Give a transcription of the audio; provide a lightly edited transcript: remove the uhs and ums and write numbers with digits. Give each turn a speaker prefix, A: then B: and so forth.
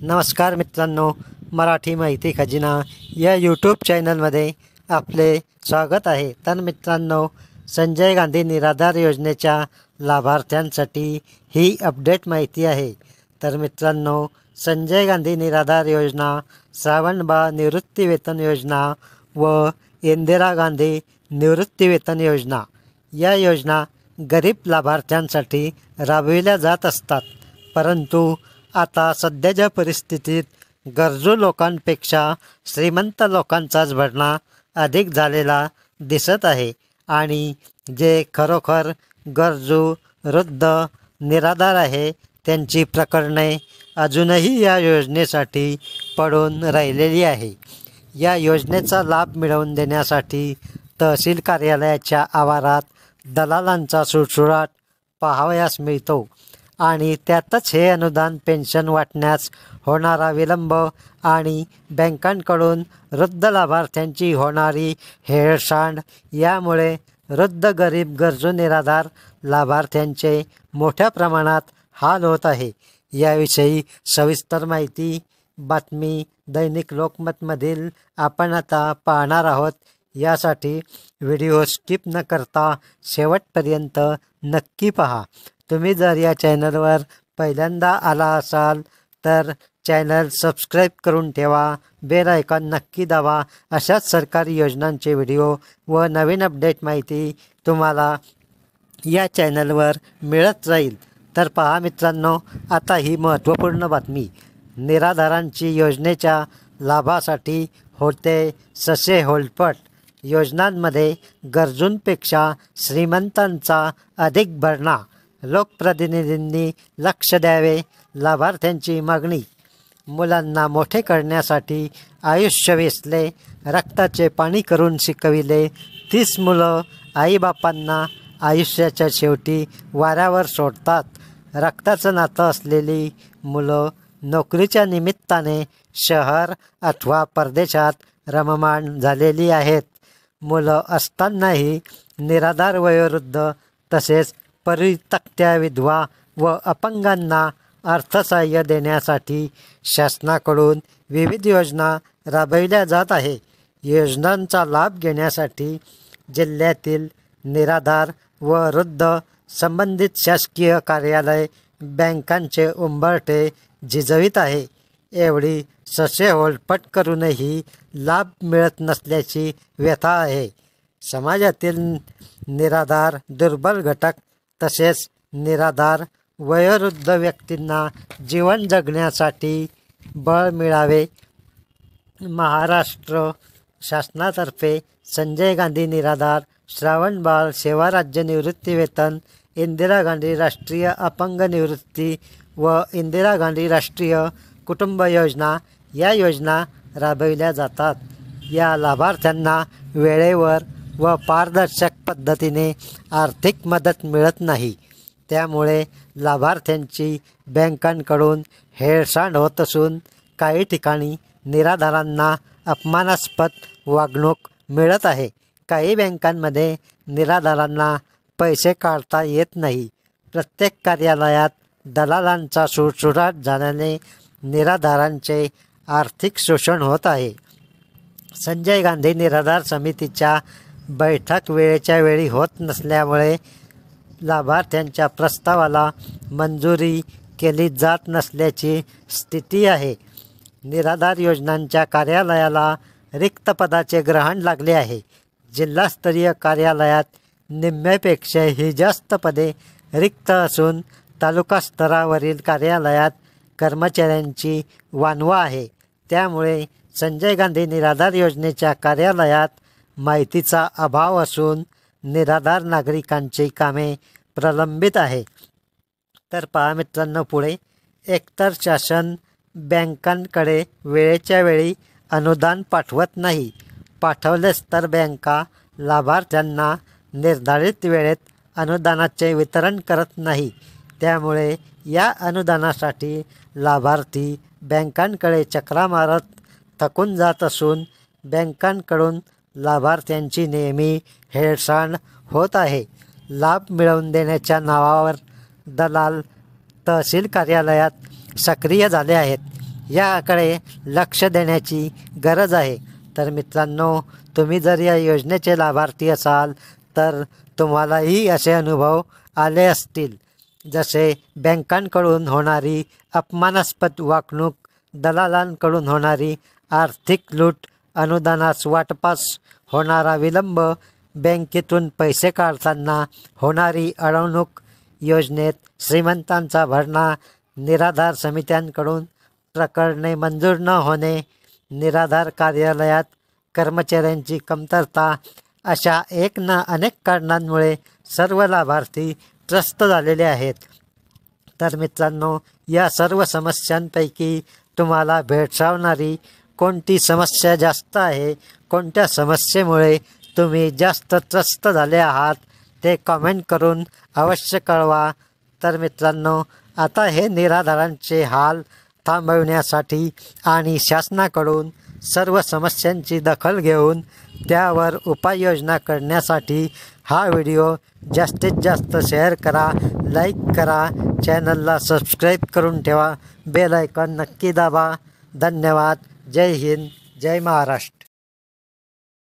A: नमस्कार मित्रांनो, मराठी माहिती खजिना या यूट्यूब चॅनलमध्ये आपले स्वागत आहे. तर मित्रांनो, संजय गांधी निराधार योजनेच्या लाभार्थ्यांसाठी ही अपडेट माहिती आहे. तर मित्रांनो, संजय गांधी निराधार योजना, श्रावणबाळ निवृत्तीवेतन योजना व इंदिरा गांधी निवृत्तीवेतन योजना या योजना गरीब लाभार्थ्यांसाठी राबविल्या जात असतात. परंतु आता सध्याच्या परिस्थितीत गरजू लोकांपेक्षा श्रीमंत लोकांचाच भरणा अधिक झालेला दिसत आहे आणि जे खरोखर गरजू वृद्ध निराधार आहे त्यांची प्रकरणे अजूनही या योजनेसाठी पडून राहिलेली आहे. या योजनेचा लाभ मिळवून देण्यासाठी तहसील कार्यालयाच्या आवारात दलालांचा सुळसुळाट पाहावयास मिळतो आणि त्यातच हे अनुदान पेन्शन वाटण्यास होणारा विलंब आणि बँकांकडून वृद्ध लाभार्थ्यांची होणारी हेळसांड यामुळे वृद्ध गरीब गरजू निराधार लाभार्थ्यांचे मोठ्या प्रमाणात हाल होत आहे. याविषयी सविस्तर माहिती बातमी दैनिक लोकमतमधील आपण आता पाहणार आहोत. यासाठी व्हिडिओ स्किप न करता शेवटपर्यंत नक्की पहा. तुम्ही जर या चॅनलवर पहिल्यांदा आला असाल तर चॅनल सबस्क्राईब करून ठेवा, बेल आयकॉन नक्की दाबा. अशाच सरकारी योजनांचे व्हिडिओ व नवीन अपडेट माहिती तुम्हाला या चॅनलवर मिळत राहील. तर पहा मित्रांनो, आता ही महत्त्वपूर्ण बातमी. निराधारांची योजनेच्या लाभासाठी होते ससे होलपट. योजनांमध्ये गरजूंपेक्षा श्रीमंतांचा अधिक भरणा. लोकप्रतिनिधींनी लक्ष द्यावे. लाभार्थ्यांची मागणी. मुलांना मोठे करण्यासाठी आयुष्य वेचले, रक्ताचे पाणी करून शिकविले. 30 मुलं आईबापांना आयुष्याच्या शेवटी वाऱ्यावर सोडतात. रक्ताचं नातं असलेली मुलं नोकरीच्या निमित्ताने शहर अथवा परदेशात रममाण झालेली आहेत. मुलं असतानाही निराधार वयोवृद्ध तसेच परित्यक्त्या विधवा व अपंगांना अर्थसहाय्य देण्यासाठी शासनाकडून विविध योजना राबविल्या जात आहे. योजनांचा लाभ घेण्यासाठी जिल्ह्यातील निराधार व वृद्ध संबंधित शासकीय कार्यालय बँकांचे उंबरठे झिजवीत आहे. एवढी ससे होलपट करूनही लाभ मिळत नसल्याची व्यथा आहे. समाजातील निराधार दुर्बल घटक तसेच निराधार वयोवृद्ध व्यक्तींना जीवन जगण्यासाठी बळ मिळावे. महाराष्ट्र शासनातर्फे संजय गांधी निराधार, श्रावणबाळ सेवा राज्य निवृत्तीवेतन, इंदिरा गांधी राष्ट्रीय अपंग निवृत्ती व इंदिरा गांधी राष्ट्रीय कुटुंब योजना या योजना राबविल्या जातात. या लाभार्थ्यांना वेळेवर व पारदर्शक पद्धतीने आर्थिक मदत मिळत नाही. त्यामुळे लाभार्थ्यांची बँकांकडून हेळसांड होत असून काही ठिकाणी निराधारांना अपमानास्पद वागणूक मिळत आहे. काही बँकांमध्ये निराधारांना पैसे काढता येत नाही. प्रत्येक कार्यालयात दलालांचा सुळसुळाट झाल्याने निराधारांचे आर्थिक शोषण होत आहे. संजय गांधी निराधार समितीच्या बैठक वेळेच्या वेळी होत नसल्यामुळे लाभार्थ्यांच्या प्रस्तावाला मंजुरी केली जात नसल्याची स्थिती आहे. निराधार योजनांच्या कार्यालयाला रिक्त पदाचे ग्रहण लागले आहे. जिल्हास्तरीय कार्यालयात निम्म्यापेक्षाही जास्त पदे रिक्त असून तालुका स्तरावरील कार्यालयात कर्मचाऱ्यांची वानवा आहे. त्यामुळे संजय गांधी निराधार योजनेच्या कार्यालयात माहितीचा अभाव असून निराधार नागरिकांची कामे प्रलंबित आहे. तर पहा मित्रांनो, पुढे एकतर शासन बँकांकडे वेळेच्या वेळी अनुदान पाठवत नाही. पाठवलेच तर बँका लाभार्थ्यांना निर्धारित वेळेत अनुदानाचे वितरण करत नाही. त्यामुळे या अनुदानासाठी लाभार्थी बँकांकडे चक्रा मारत थकून जात असून बँकांकडून लाभार्थ्यांची नेहमी हेळसांड होत आहे. लाभ मिळवून देण्याच्या नावावर दलाल तहसील कार्यालयात सक्रिय झाले आहेत. याकडे लक्ष देण्याची गरज आहे. तर मित्रांनो, तुम्ही जर या योजनेचे लाभार्थी असाल तर तुम्हालाही असे अनुभव आले असतील, जसे बँकांकडून होणारी अपमानास्पद वागणूक, दलालांकडून होणारी आर्थिक लूट, अनुदानास वाटपास होणारा विलंब, बँकेतून पैसे काढताना होणारी अडवणूक, योजनेत श्रीमंतांचा भरणा, निराधार समित्यांकडून प्रकरणे मंजूर न होणे, निराधार कार्यालयात कर्मचाऱ्यांची कमतरता, अशा एक ना अनेक कारणांमुळे सर्व लाभार्थी त्रस्त झालेले आहेत. तर मित्रांनो, या सर्व समस्यांपैकी तुम्हाला भेडसावणारी कोणती समस्या जास्त आहे, कोणत्या समस्येमुळे तुम्ही जास्त त्रस्त झाले आहात, ते कमेंट करून अवश्य कळवा. तर मित्रांनो, आता हे निराधारांचे हाल थांबवण्यासाठी आणि शासनाकडून सर्व समस्यांची दखल घेऊन त्यावर उपाययोजना करण्यासाठी हा व्हिडिओ जास्तीत जास्त शेअर करा, लाईक करा, चॅनलला सबस्क्राईब करून ठेवा, बेल आयकॉन नक्की दाबा. धन्यवाद. जय हिंद, जय महाराष्ट्र.